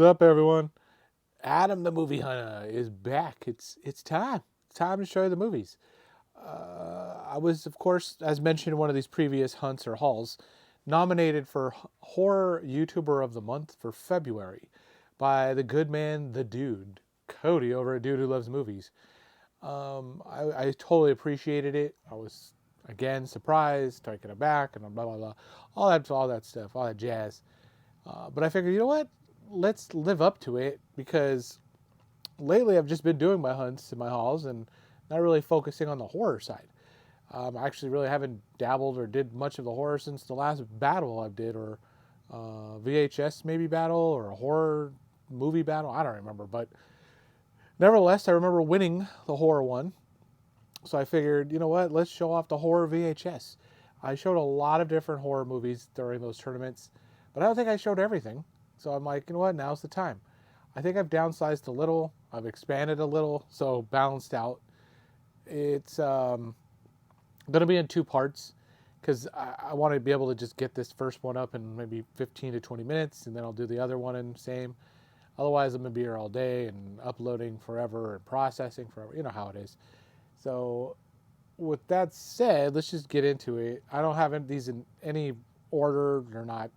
up, everyone? Adam the Movie Hunter is back. It's time. It's time to show you the movies. I was, of course, as mentioned in one of these previous hunts or hauls, nominated for Horror YouTuber of the Month for February by the good man, the dude, Cody over at Dude Who Loves Movies. I totally appreciated it. I was, again, surprised, taken aback, and blah, blah, blah. All that stuff, all that jazz. But I figured, you know what? Let's live up to it, because lately I've just been doing my hunts and my hauls and not really focusing on the horror side. I actually really haven't dabbled or did much of the horror since the last battle I did, or VHS maybe battle, or a horror movie battle. I don't remember, but nevertheless, I remember winning the horror one. So I figured, you know what? Let's show off the horror VHS. I showed a lot of different horror movies during those tournaments, but I don't think I showed everything. So I'm like, you know what? Now's the time. I think I've downsized a little. I've expanded a little, so balanced out. It's going to be in two parts, because I want to be able to just get this first one up in maybe 15 to 20 minutes, and then I'll do the other one in the same. Otherwise, I'm going to be here all day and uploading forever and processing forever. You know how it is. So with that said, let's just get into it. I don't have these in any order. They're not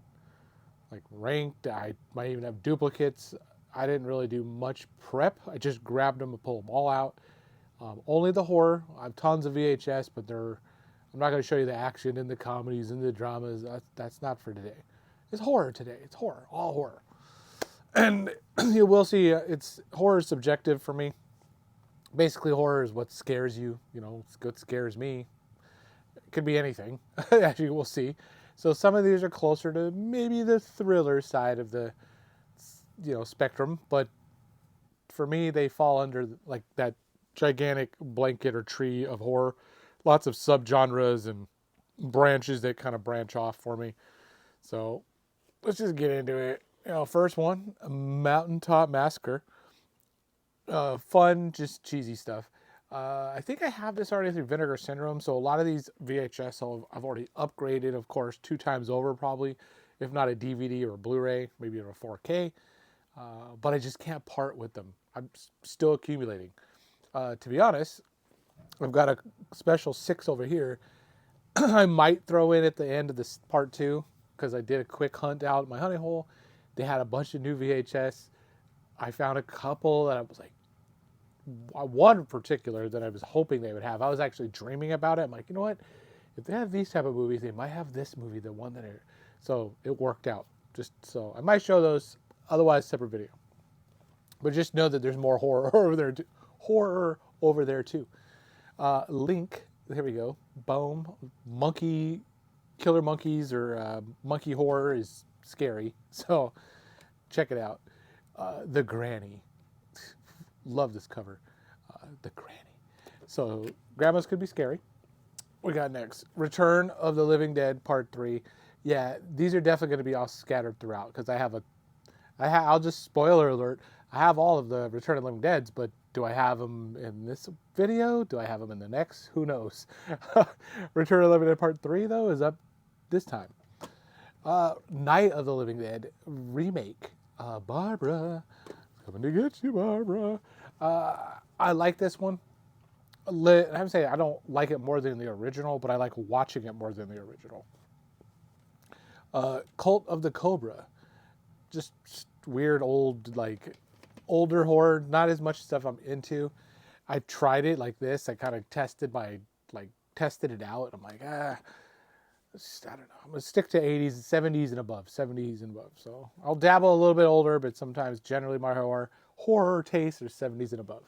like ranked. I might even have duplicates. I didn't really do much prep. I just grabbed them and pulled them all out. Only the horror. I have tons of VHS, but I'm not going to show you the action and the comedies and the dramas. That's not for today. It's horror today. It's horror. All horror. And you will see, it's horror is subjective for me. Basically, horror is what scares you. You know, it's what scares me. It could be anything, as you will see. So some of these are closer to maybe the thriller side of the, spectrum. But for me, they fall under like that gigantic blanket or tree of horror. Lots of subgenres and branches that kind of branch off for me. So let's just get into it. First one, Mountaintop Massacre. Fun, just cheesy stuff. I think I have this already through Vinegar Syndrome, so a lot of these VHS I've already upgraded, of course, 2 times over probably, if not a DVD or a Blu-ray, maybe a 4K, but I just can't part with them. I'm still accumulating. To be honest, I've got a special 6 over here. I might throw in at the end of this part 2, because I did a quick hunt out at my honey hole. They had a bunch of new VHS. I found a couple that I was like, one in particular that I was hoping they would have. I was actually dreaming about it. I'm like, you know what? If they have these type of movies, they might have this movie, the one that so it worked out. Just so I might show those, otherwise separate video. But just know that there's more horror over there too. Horror over there too. Link, here we go. Boom. Monkey, killer monkeys or monkey horror is scary. So check it out. The Granny. Love this cover. The Granny. So grandmas could be scary. We got next, Return of the Living Dead Part 3. Yeah, these are definitely going to be all scattered throughout, because I'll just, spoiler alert, I have all of the Return of the Living Deads, but do I have them in this video? Do I have them in the next? Who knows? Return of the Living Dead Part 3, though, is up this time. Night of the Living Dead remake. Barbara, coming to get you, Barbara. I like this one. I have to say, I don't like it more than the original, but I like watching it more than the original. Cult of the Cobra. Just weird old, older horror. Not as much stuff I'm into. I tried it like this. I kind of tested it out. I'm like, I don't know. I'm going to stick to 80s, 70s and above. 70s and above. So I'll dabble a little bit older, but sometimes generally my horror taste is 70s and above.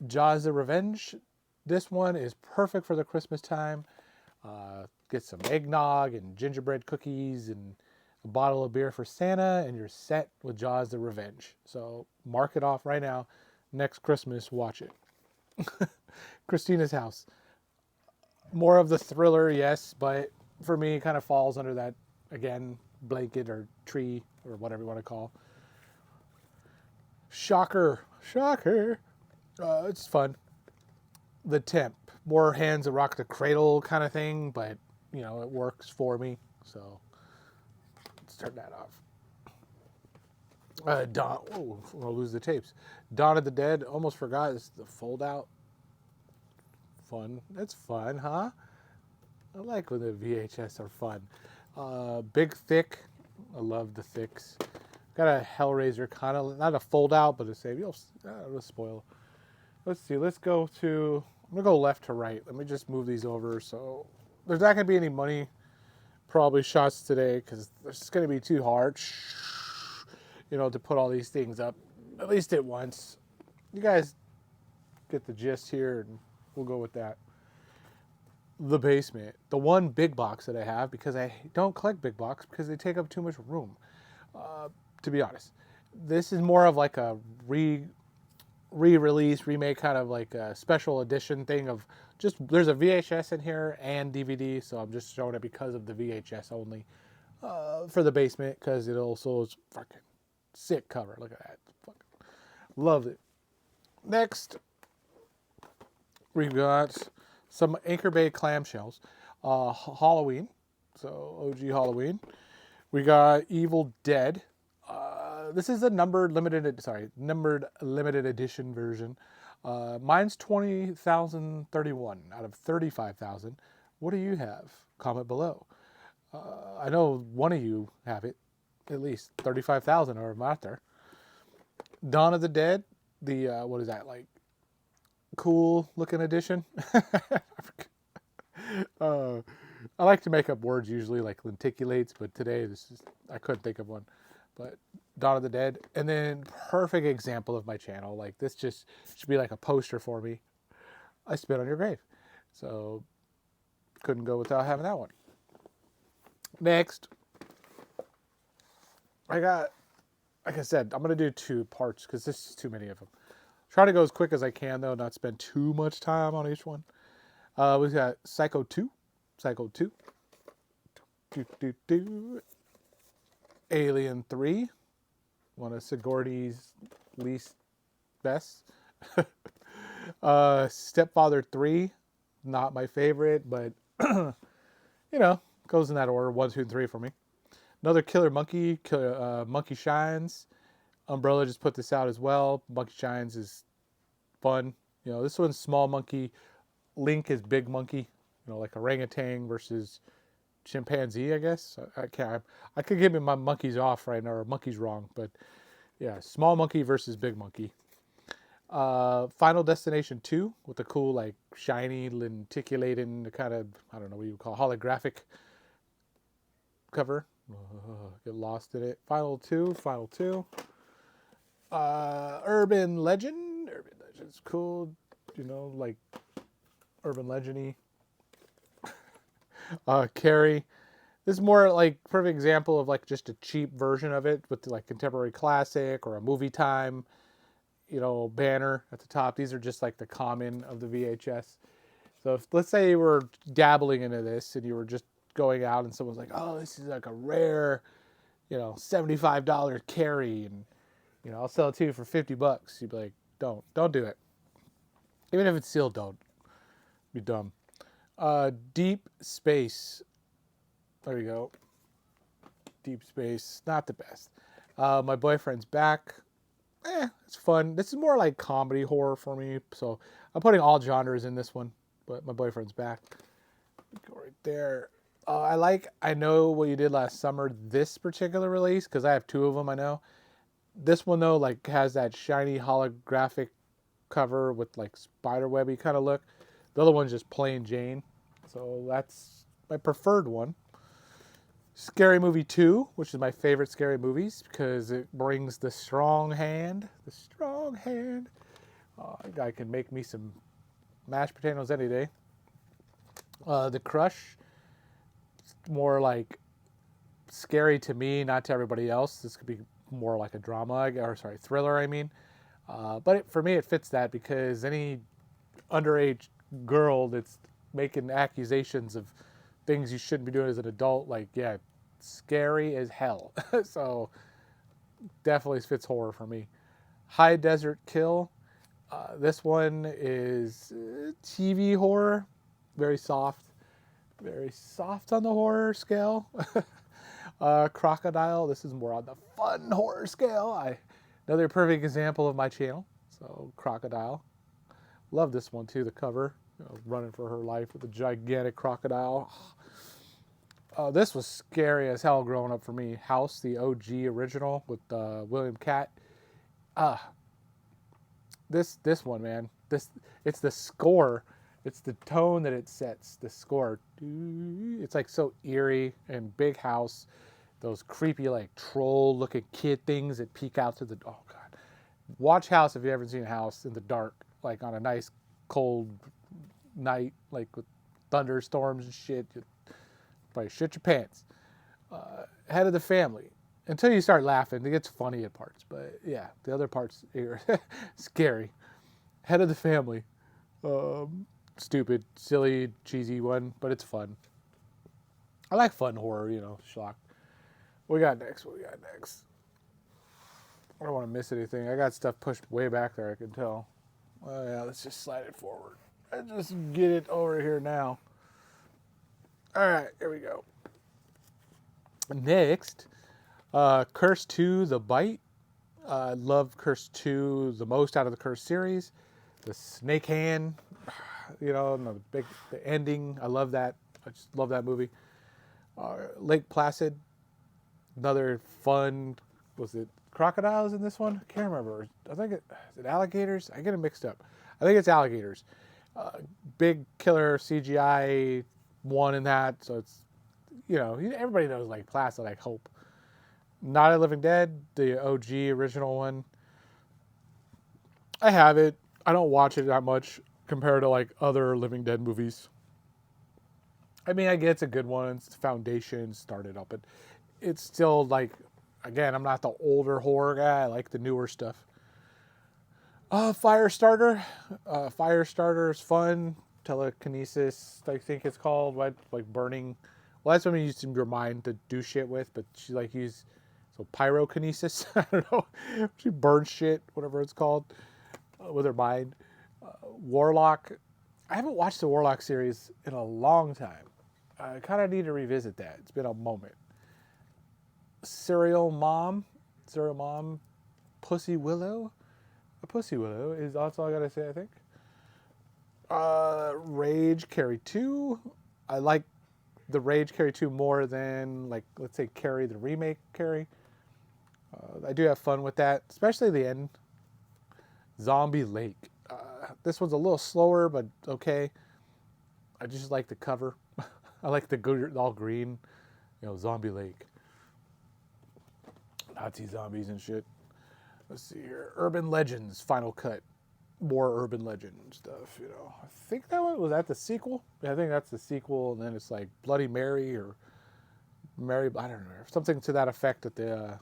Jaws the Revenge. This one is perfect for the Christmas time. Get some eggnog and gingerbread cookies and a bottle of beer for Santa, and you're set with Jaws the Revenge. So mark it off right now. Next Christmas, watch it. Christina's House. More of the thriller, yes, but for me, it kind of falls under that, again, blanket or tree or whatever you want to call. Shocker. It's fun. The Temp. More hands that rock the cradle kind of thing, but, it works for me. So let's turn that off. Dawn. Oh, I'll lose the tapes. Dawn of the Dead. Almost forgot. It's the fold out. Fun. That's fun, huh? I like when the VHS are fun. Big Thick. I love the thicks. Got a Hellraiser, kind of not a fold out, but a save. It'll spoil. Let's see. Let's go to. I'm gonna go left to right. Let me just move these over. So there's not gonna be any money probably shots today because it's gonna be too hard. To put all these things up at least at once. You guys get the gist here, and we'll go with that. The basement, the one big box that I have, because I don't collect big box because they take up too much room. To be honest, this is more of like a re-release, remake, kind of like a special edition thing of just there's a VHS in here and DVD, so I'm just showing it because of the VHS only for the basement because it also is fucking sick cover. Look at that, fucking love it. Next, we've got some Anchor Bay clamshells, Halloween, so OG Halloween. We got Evil Dead. This is a numbered limited edition version. Mine's 20,031 out of 35,000. What do you have? Comment below. I know one of you have it, at least 35,000 or out there. Dawn of the Dead. The what is that, like cool looking edition? I like to make up words usually, like lenticulates, but today I couldn't think of one. But Dawn of the Dead, and then perfect example of my channel. Like this just should be like a poster for me. I Spit on Your Grave, so couldn't go without having that one. Next, I got, like I said, I'm gonna do 2 parts because this is too many of them. Try to go as quick as I can though, not spend too much time on each one. We got Psycho 2. Alien 3, one of Sigourney's least best. Stepfather 3, not my favorite, but goes in that order, 1, 2, and 3 for me. Another Killer Monkey, Monkey Shines. Umbrella just put this out as well. Monkey Shines is fun. This one's small monkey. Link is big monkey. Like orangutan versus chimpanzee, I guess. I could give me my monkeys off right now, or monkeys wrong, but yeah, small monkey versus big monkey. Final Destination 2 with the cool, like, shiny, lenticulating, kind of, I don't know what you would call holographic cover. Get lost in it. Final 2. Urban Legend. Urban Legend's cool. Like urban legend-y. Carrie. This is more like perfect example of like just a cheap version of it with like contemporary classic or a movie time, banner at the top. These are just like the common of the VHS. So if, let's say you were dabbling into this and you were just going out and someone's like, oh, this is like a rare, $75 Carrie, and I'll sell it to you for $50. You'd be like, don't do it. Even if it's sealed, don't. Be dumb. Deep Space. There you go. Deep Space. Not the best. My Boyfriend's Back. It's fun. This is more like comedy horror for me. So I'm putting all genres in this one. But My Boyfriend's Back. Go right there. I Know What You Did Last Summer, this particular release, because I have 2 of them, I know. This one, though, like has that shiny holographic cover with like spiderwebby kind of look. The other one's just plain Jane. So that's my preferred one. Scary Movie 2, which is my favorite scary movies because it brings the strong hand. The strong hand. A guy can make me some mashed potatoes any day. The Crush. More like scary to me, not to everybody else. This could be more like a drama, thriller, I mean. But for me, it fits that because any underage girl that's making accusations of things you shouldn't be doing as an adult, like, yeah, scary as hell. So definitely fits horror for me. High Desert Kill. This one is TV horror. Very soft on the horror scale. Crocodile. This is more on the fun horror scale. Another perfect example of my channel. So Crocodile. Love this one too. The cover, running for her life with a gigantic crocodile. This was scary as hell growing up for me. House, the OG original with William Catt. This one, man. It's the score. It's the tone that it sets. The score. It's like so eerie and big house. Those creepy like troll-looking kid things that peek out to the. Oh god. Watch House if you haven't seen House in the dark, like on a nice cold night, like with thunderstorms and shit. You probably shit your pants. Head of the Family. Until you start laughing, it gets funny at parts. But yeah, the other parts are scary. Head of the Family. Stupid, silly, cheesy one, but it's fun. I like fun horror, shock. What we got next? I don't want to miss anything. I got stuff pushed way back there, I can tell. Oh yeah, let's just slide it forward. Let's just get it over here now. All right, here we go. Next, Curse 2, The Bite. I love Curse 2 the most out of the Curse series. The snake hand, and the ending. I love that. I just love that movie. Lake Placid, another fun. Was it crocodiles in this one? I can't remember. I think is it alligators? I get it mixed up. I think it's alligators. Big killer CGI one in that. So it's, everybody knows Lake Placid, I hope. Night of the Living Dead, the OG original one. I have it. I don't watch it that much compared to like other Living Dead movies. I mean, I get it's a good one. It's the foundation started up, but it's still like, again, I'm not the older horror guy. I like the newer stuff. Firestarter. Firestarter is fun. Telekinesis, I think it's called. Right? Like burning. Well, that's what you use your mind to do shit with, but she like used pyrokinesis. I don't know. She burns shit, whatever it's called, with her mind. Warlock. I haven't watched the Warlock series in a long time. I kind of need to revisit that. It's been a moment. Serial Mom. Pussy Willow. A Pussy Willow is that's all I gotta say, I think. Rage Carrie 2. I like the Rage Carrie 2 more than, like, let's say Carrie, the remake Carrie. I do have fun with that, especially the end. Zombie Lake. This one's a little slower, but okay. I just like the cover. I like the good, all green, Zombie Lake. Nazi zombies and shit. Let's see here. Urban Legends, Final Cut. More Urban Legend stuff, I think that one, was that the sequel? Yeah, I think that's the sequel, and then it's like Bloody Mary or Mary, I don't know, something to that effect at the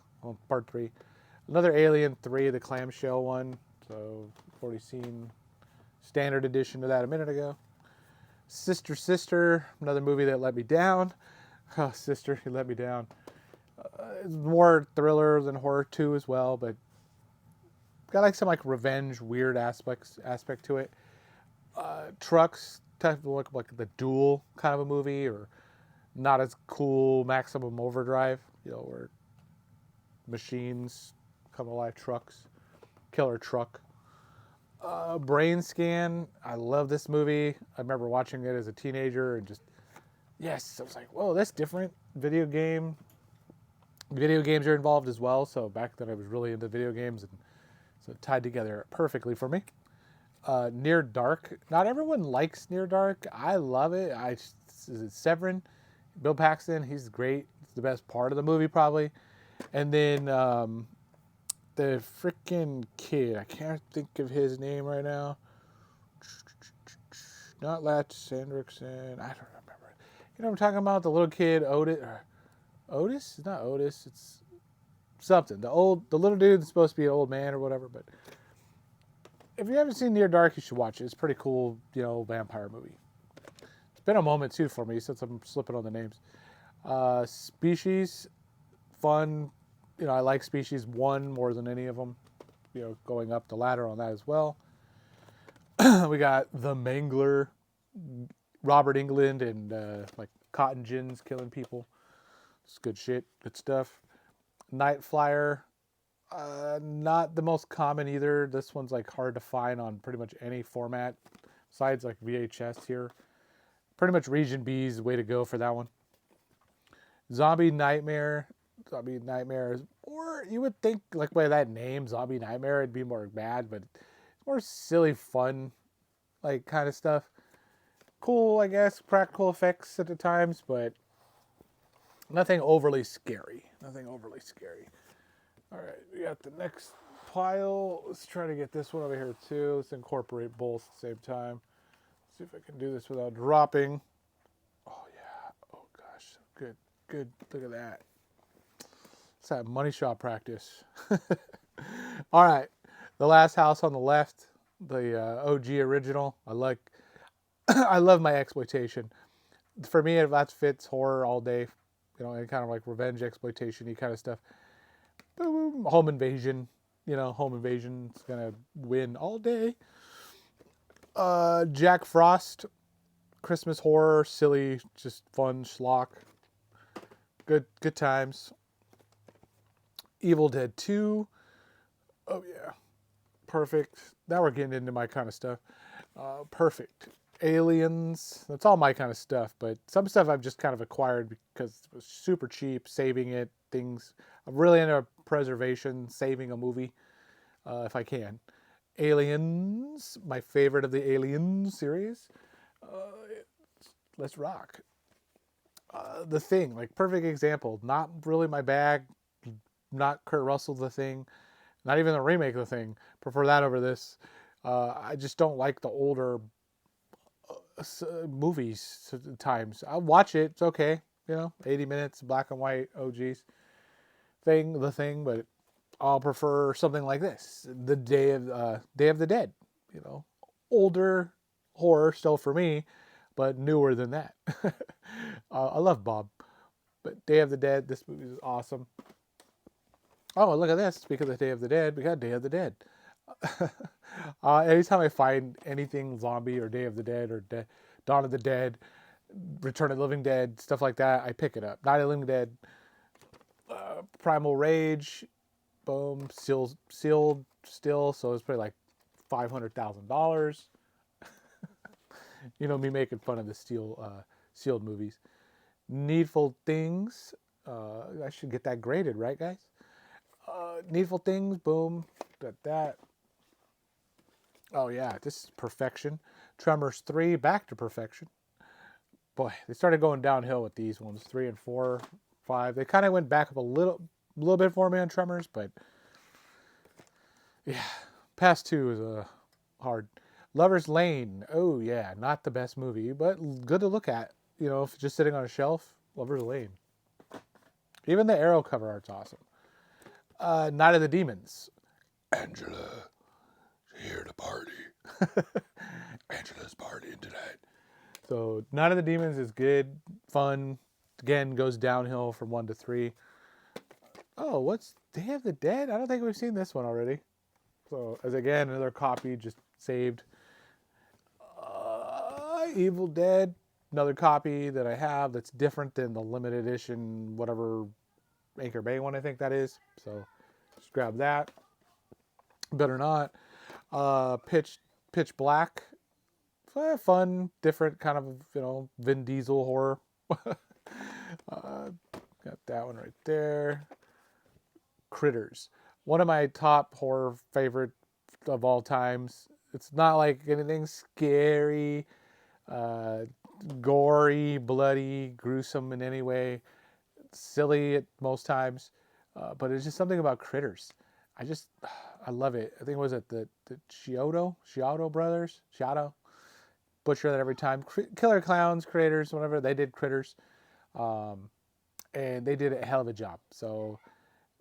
part 3. Another Alien 3, the clamshell one. So, I've already seen standard edition of that a minute ago. Sister, another movie that let me down. Oh, Sister, you let me down. It's more thriller than horror too as well, but got like some like revenge weird aspect to it. Trucks, type of like the Duel kind of a movie, or not as cool Maximum Overdrive, where machines come alive. Trucks, killer truck. Brain Scan. I love this movie. I remember watching it as a teenager and just, yes, I was like, whoa, that's different. Video games are involved as well. So back then I was really into video games, and so it tied together perfectly for me. Near Dark. Not everyone likes Near Dark. I love it. Is it Severin? Bill Paxton. He's great. It's the best part of the movie probably. And then the freaking kid. I can't think of his name right now. Not Latch Sandrickson. I don't remember. You know what I'm talking about? The little kid, Otis. Otis? It's not Otis. It's something. The little dude's supposed to be an old man or whatever. But if you haven't seen Near Dark, you should watch it. It's a pretty cool, vampire movie. It's been a moment too for me since I'm slipping on the names. Species, fun. I like Species 1 more than any of them. Going up the ladder on that as well. We got The Mangler, Robert Englund, and like cotton gins killing people. It's good shit, good stuff. Night Flyer, not the most common either. This one's like hard to find on pretty much any format besides like VHS here. Pretty much Region B's way to go for that one. Zombie Nightmare. Zombie Nightmare is, or you would think like by that name, Zombie Nightmare, it'd be more bad, but it's more silly fun, like kind of stuff. Cool, I guess, practical effects at the times, but nothing overly scary. Nothing overly scary. All right, we got the next pile. Let's try to get this one over here too. Let's incorporate both at the same time. See if I can do this without dropping. Oh yeah. Oh gosh. Good. Good. Look at that. It's that money shot practice. All right. The Last House on the Left. The OG original. I love my exploitation. For me, that fits horror all day. You know, and kind of like revenge exploitation-y kind of stuff. Boom, home invasion. You know, home invasion's gonna win all day. Jack Frost, Christmas horror, silly, just fun schlock. Good times. Evil Dead 2. Oh yeah, perfect. Now we're getting into my kind of stuff. Perfect. Aliens. That's all my kind of stuff, but some stuff I've just kind of acquired because it was super cheap, saving it, things. I'm really into preservation, saving a movie, if I can. Aliens, my favorite of the Alien series. Let's rock. The Thing, like perfect example. Not really my bag. Not Kurt Russell, The Thing. Not even the remake of The Thing. Prefer that over this. I just don't like the older movies at times. I'll watch it. It's okay. You know, 80 minutes, black and white, OGs. The Thing, but I'll prefer something like this. The Day of the Dead. You know, older horror still for me, but newer than that. I love Bob. But Day of the Dead, this movie is awesome. Oh, look at this. Speaking of the Day of the Dead, we got Day of the Dead. Anytime I find anything zombie or Day of the Dead or Dawn of the Dead, Return of the Living Dead, stuff like that, I pick it up. Night of the Living Dead, Primal Rage, boom, sealed still, so it's probably like $500,000. You know me making fun of the sealed movies. Needful Things, I should get that graded, right, guys? Needful Things, boom, got that. Oh yeah, this is perfection. Tremors 3, back to perfection. Boy, they started going downhill with these ones, 3 and 4, 5. They kind of went back up a little bit for me on Tremors, but yeah, past 2 is hard. Lover's Lane, oh yeah, not the best movie, but good to look at. You know, if just sitting on a shelf, Lover's Lane. Even the Arrow cover art's awesome. Night of the Demons. Angela, here to party. Angela's partying tonight. So Night of the Demons is good, fun. Again, goes downhill from 1 to 3. Oh, what's Day of the Dead? I don't think we've seen this one already. So as again, another copy just saved. Evil Dead, another copy that I have that's different than the limited edition, whatever Anchor Bay one I think that is. So just grab that. Better not. Pitch Black. Fun, different kind of, you know, Vin Diesel horror. Got that one right there. Critters. One of my top horror favorite of all times. It's not like anything scary, gory, bloody, gruesome in any way. It's silly at most times. But it's just something about Critters. I love it. I think it was at the Chiodo brothers. Chiodo. Butcher that every time. Killer Clowns creators, whatever, they did Critters. And they did a hell of a job. So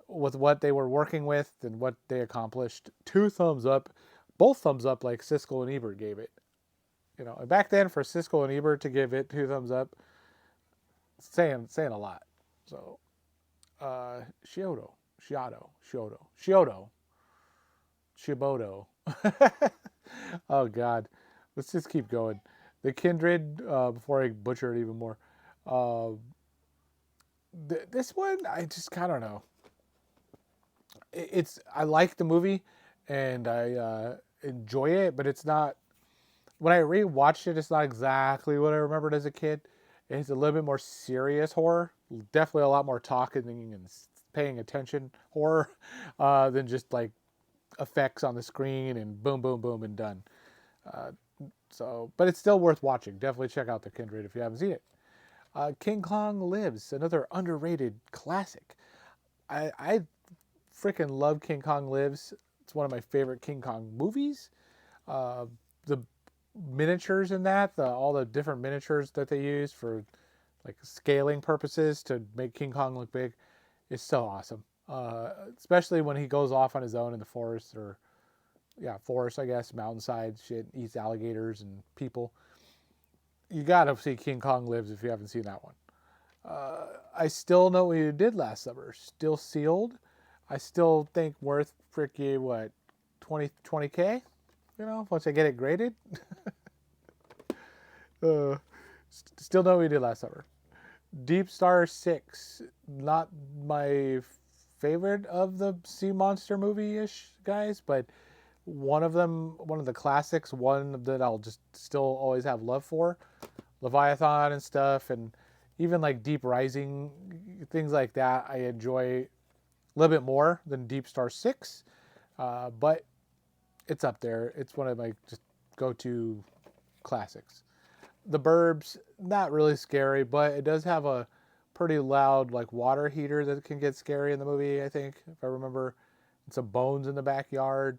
with what they were working with and what they accomplished, 2 thumbs up. Both thumbs up like Siskel and Ebert gave it. You know, and back then for Siskel and Ebert to give it 2 thumbs up, saying a lot. So Chiodo. Oh God. Let's just keep going. The Kindred, before I butcher it even more. This one, I just I don't know. I like the movie, and I enjoy it, but it's not. When I rewatched it, it's not exactly what I remembered as a kid. It's a little bit more serious horror, definitely a lot more talking and paying attention horror than just like effects on the screen and boom, boom, boom, and done. Uh, but it's still worth watching. Definitely check out The Kindred if you haven't seen it. King Kong Lives, another underrated classic. I freaking love King Kong Lives. It's one of my favorite King Kong movies. Uh, the miniatures in that, all the different miniatures that they use for like scaling purposes to make King Kong look big, is so awesome. Especially when he goes off on his own in the forest, or forest, I guess, mountainside shit, eats alligators and people. You gotta see King Kong Lives if you haven't seen that one. I still know what you did last summer. Still sealed. I still think worth freaking what, 20K. You know, once I get it graded. uh, Still know what we did last summer. Deep Star 6, not my favorite of the sea monster movie-ish guys, but one of them, one of the classics, one that I'll just still always have love for. Leviathan and stuff, and even like Deep Rising, things like that, I enjoy a little bit more than Deep Star 6, but it's up there. It's one of my just go-to classics. The Burbs, not really scary, but it does have a pretty loud like water heater that can get scary in the movie, I think, if I remember. And some bones in the backyard.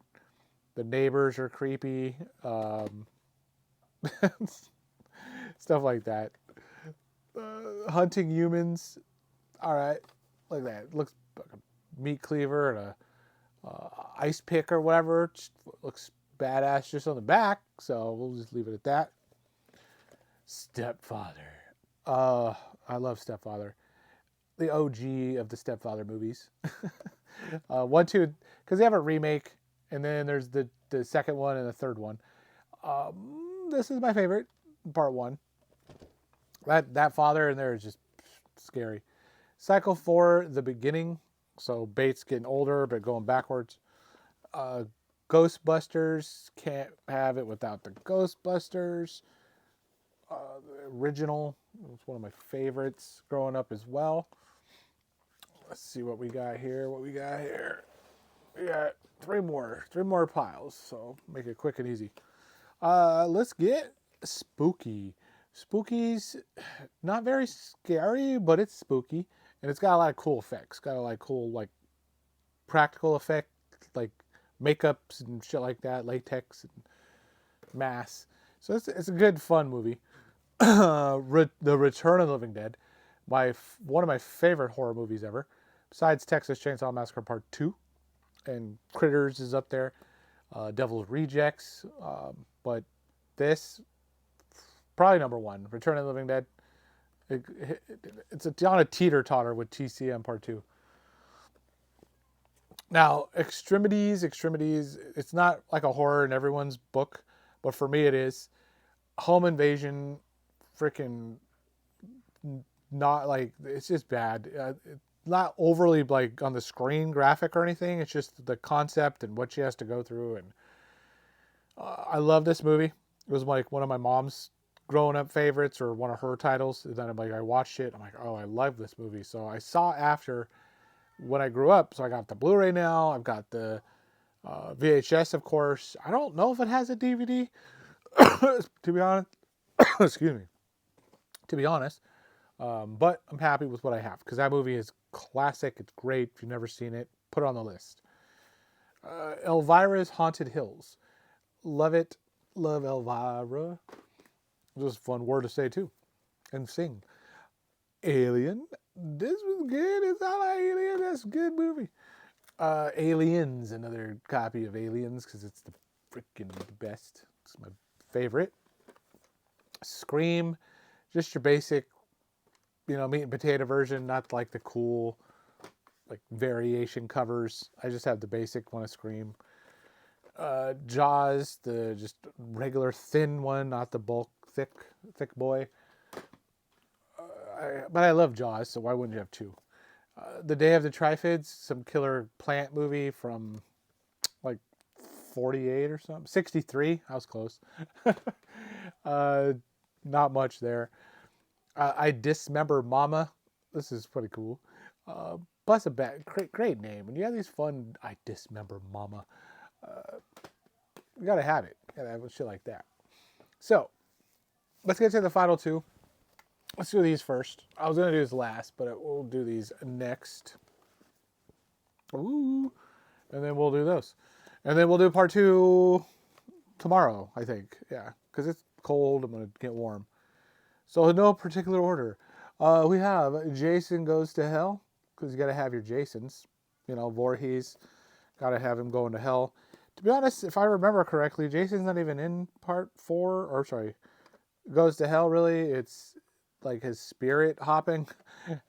The neighbors are creepy. Stuff like that. Hunting humans. All right. Look at that. It looks like a meat cleaver and a ice pick or whatever. Just looks badass just on the back. So we'll just leave it at that. Stepfather. I love Stepfather. The OG of the Stepfather movies. 1, 2, because they have a remake, and then there's the second one and the third one. This is my favorite, part 1. That father in there is just scary. Cycle 4, the beginning. So Bates getting older, but going backwards. Ghostbusters, can't have it without the Ghostbusters. The original was one of my favorites growing up as well. Let's see what we got here. We got three more piles. So make it quick and easy. Let's get spooky. Spooky's not very scary, but it's spooky, and it's got a lot of cool effects. Got a lot of cool like practical effect, like makeups and shit like that, latex and mass. So it's a good fun movie. The Return of the Living Dead, one of my favorite horror movies ever, besides Texas Chainsaw Massacre Part 2, and Critters is up there, Devil's Rejects, but this, probably number 1, Return of the Living Dead. It's on a teeter-totter with TCM Part 2. Now, Extremities, it's not like a horror in everyone's book, but for me it is. Home invasion, freaking not like, it's just bad. It's not overly like on the screen graphic or anything. It's just the concept and what she has to go through. And I love this movie. It was like one of my mom's growing up favorites, or one of her titles. And then I watched it. I'm like, oh, I love this movie. So I saw after when I grew up. So I got the Blu-ray now. I've got the VHS, of course. I don't know if it has a DVD, to be honest. Excuse me. To be honest. But I'm happy with what I have, because that movie is classic. It's great. If you've never seen it, put it on the list. Elvira's Haunted Hills. Love it. Love Elvira. It was a fun word to say too. And sing. Alien. This was good. It's not like Alien. That's a good movie. Aliens. Another copy of Aliens, because it's the freaking best. It's my favorite. Scream. Just your basic, meat and potato version. Not like the cool, like variation covers. I just have the basic one of Scream. Jaws, the just regular thin one, not the bulk thick boy. but I love Jaws, so why wouldn't you have two? The Day of the Triffids, some killer plant movie from like 48 or something. 63. I was close. uh, not much there. I Dismember Mama. This is pretty cool. Plus a great name. When you have these fun, I Dismember Mama. You gotta have it. You gotta have shit like that. So, let's get to the final two. Let's do these first. I was gonna do this last, but we'll do these next. Ooh. And then we'll do those. And then we'll do part two tomorrow, I think. Yeah, because it's cold. I'm going to get warm. So in no particular order. We have Jason Goes to Hell, because you got to have your Jasons. You know, Voorhees, got to have him going to hell. To be honest, if I remember correctly, Jason's not even in part 4, or sorry, Goes to Hell, really. It's like his spirit hopping.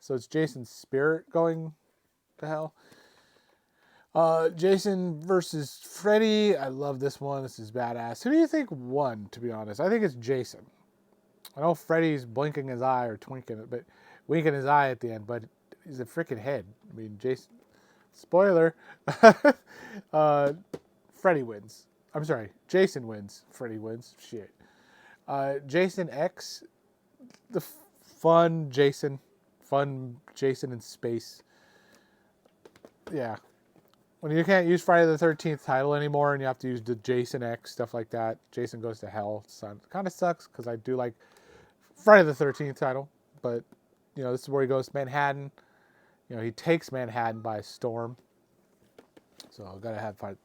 So it's Jason's spirit going to hell. Jason versus Freddy. I love this one. This is badass. Who do you think won, to be honest? I think it's Jason. I know Freddy's blinking his eye or winking his eye at the end, but he's a freaking head. I mean, Jason. Spoiler. Freddy wins. I'm sorry. Jason wins. Freddy wins. Shit. Jason X. The fun Jason in space. Yeah. When you can't use Friday the 13th title anymore and you have to use the Jason X, stuff like that, Jason Goes to Hell. So it kind of sucks because I do like Friday the 13th title. But, you know, this is where he goes to Manhattan. You know, he takes Manhattan by storm. So I've got to have part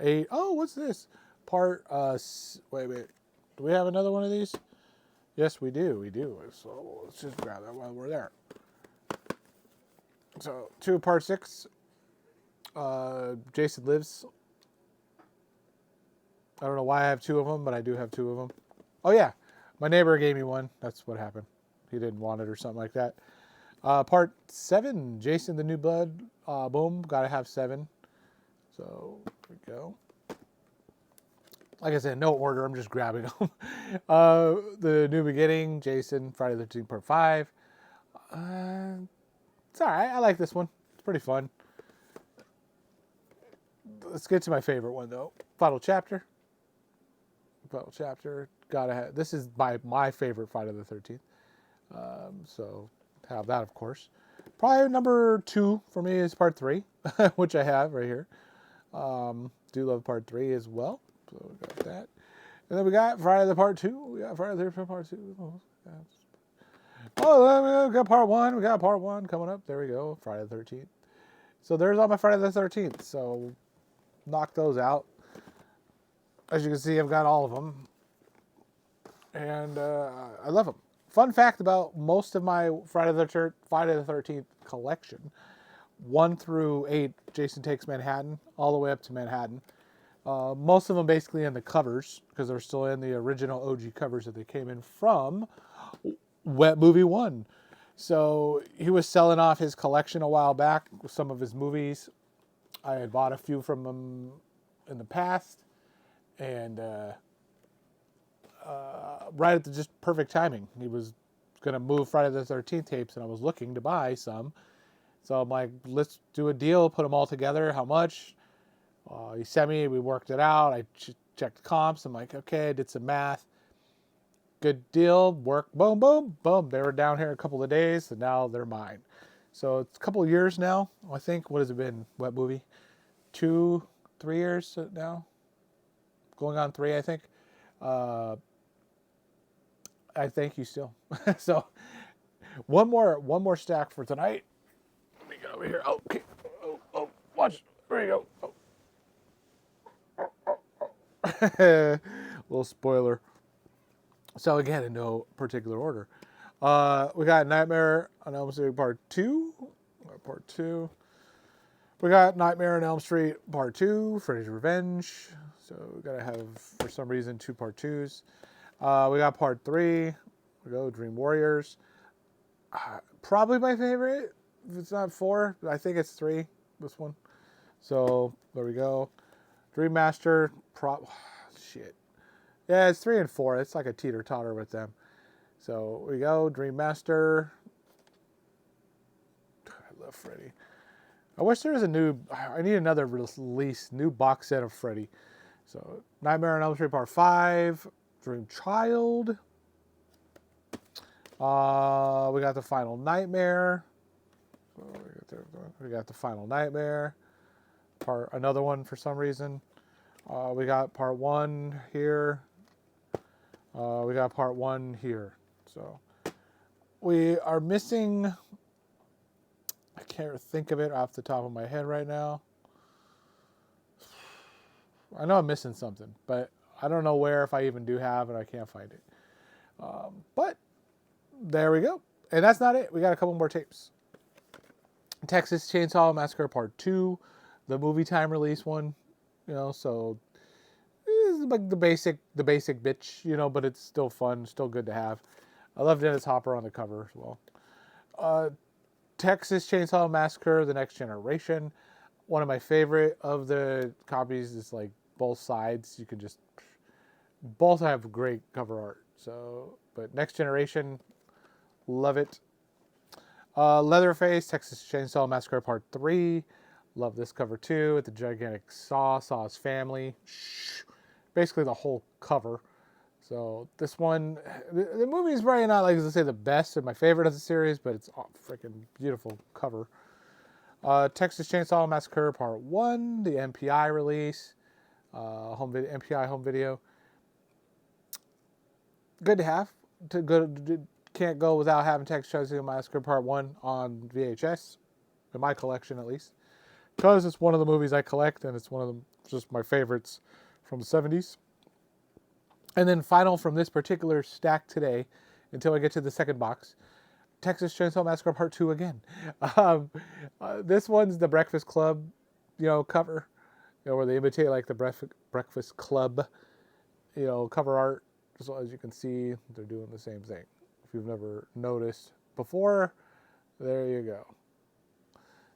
8. Oh, what's this? Wait. Do we have another one of these? Yes, we do. We do. So let's just grab that while we're there. So, part 6. Jason Lives. I don't know why I have 2 of them, but I do have 2 of them. Oh yeah, my neighbor gave me one. That's what happened. He didn't want it or something like that. Part 7, Jason the New Blood. Boom, gotta have 7. So here we go. Like I said, no order. I'm just grabbing them. The New Beginning, Jason, Friday the 13th, Part 5. It's alright. I like this one. It's pretty fun. Let's get to my favorite one, though. Final Chapter. Gotta have. This is my favorite Friday the 13th. So have that, of course. Probably number 2 for me is Part 3, which I have right here. Do love Part 3 as well. So we got that. And then we got Friday the Part 2. We got Friday the 13th Part 2. Oh, we got Part 1. We got Part 1 coming up. There we go. Friday the 13th. So there's all my Friday the 13th. So knock those out. As you can see, I've got all of them. And I love them. Fun fact about most of my Friday the 13th collection, 1 through 8, Jason Takes Manhattan, all the way up to Manhattan. Most of them basically in the covers, because they're still in the original OG covers that they came in from Wet Movie 1. So he was selling off his collection a while back with some of his movies. I had bought a few from him in the past. And right at the just perfect timing. He was going to move Friday the 13th tapes, and I was looking to buy some. So I'm like, let's do a deal, put them all together. How much? He sent me, we worked it out. I checked comps. I'm like, okay, I did some math. Good deal, work, boom, boom, boom. They were down here a couple of days, and now they're mine. So it's a couple of years now, I think. What has it been? Wet Movie? 2, 3 years now? Going on 3, I think. I thank you still. So one more stack for tonight. Let me get over here. Oh, okay. Oh, watch. There you go. Little spoiler. So again, in no particular order. We got Nightmare on Elm Street Part 2. We got Nightmare on Elm Street Part 2, Freddy's Revenge. So we gotta have, for some reason, 2 Part 2s. We got Part 3. We go Dream Warriors. Probably my favorite. If it's not 4, I think it's 3. This one. So there we go. Dream Master. Shit. Yeah, it's 3 and 4. It's like a teeter-totter with them. So we go, Dream Master. I love Freddy. I wish there was I need another release, new box set of Freddy. So Nightmare on Elm Street Part 5, Dream Child. We got the Final Nightmare. We got the Final Nightmare. Another one for some reason. We got Part 1 here. We got Part 1 here. So we are missing, I can't think of it off the top of my head right now. I know I'm missing something, but I don't know where, if I even do have it. I can't find it. But there we go. And that's not it. We got a couple more tapes. Texas Chainsaw Massacre Part 2, the movie time release one. So it's like the basic bitch, but it's still fun, still good to have. I love Dennis Hopper on the cover as well. Texas Chainsaw Massacre, The Next Generation. One of my favorite of the copies is like both sides. You can just, both have great cover art. So, but Next Generation, love it. Leatherface, Texas Chainsaw Massacre Part 3. Love this cover too, with the gigantic Saw's family. Basically the whole cover. So this one, the movie is probably not, like, to say the best and my favorite of the series, but it's a freaking beautiful cover. Texas Chainsaw Massacre Part 1, the MPI release, MPI home video. Good to have. Can't go without having Texas Chainsaw Massacre Part 1 on VHS, in my collection at least, because it's one of the movies I collect, and it's one of just my favorites from the 70s. And then final from this particular stack today, until I get to the second box, Texas Chainsaw Massacre Part 2 again. This one's the Breakfast Club, cover, where they imitate like the Breakfast Club, cover art. So as you can see, they're doing the same thing. If you've never noticed before, there you go.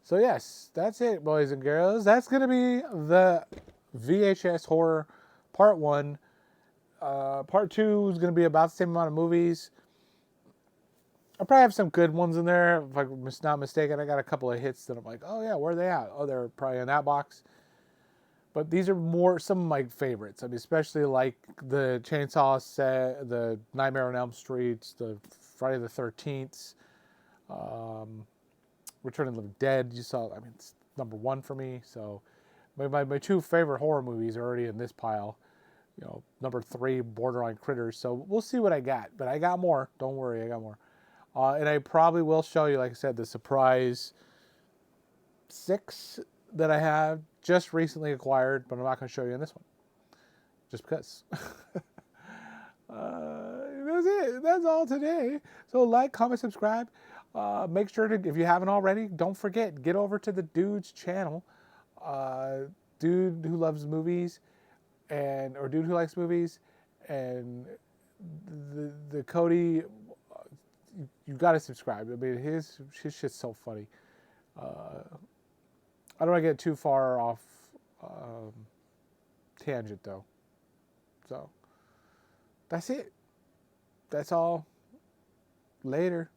So yes, that's it, boys and girls. That's going to be the VHS Horror Part 1. Part 2 is going to be about the same amount of movies. I'll probably have some good ones in there. If I'm not mistaken, I got a couple of hits that I'm like, oh yeah, where are they at? Oh, they're probably in that box. But these are some of my favorites. I mean, especially like the Chainsaw set, the Nightmare on Elm Street, the Friday the 13th, Return of the Living Dead. You saw, I mean, it's number 1 for me. So my 2 favorite horror movies are already in this pile. Number 3, Borderline Critters. So we'll see what I got. But I got more. Don't worry, I got more. And I probably will show you, like I said, the surprise 6 that I have just recently acquired, but I'm not going to show you in this one. Just because. That's it. That's all today. So like, comment, subscribe. Make sure to, if you haven't already, don't forget, get over to the dude's channel. Dude who loves movies, or dude who likes movies, and the Cody, you got to subscribe. I mean, his shit's so funny. I don't want to get too far off tangent though. So that's it. That's all. Later.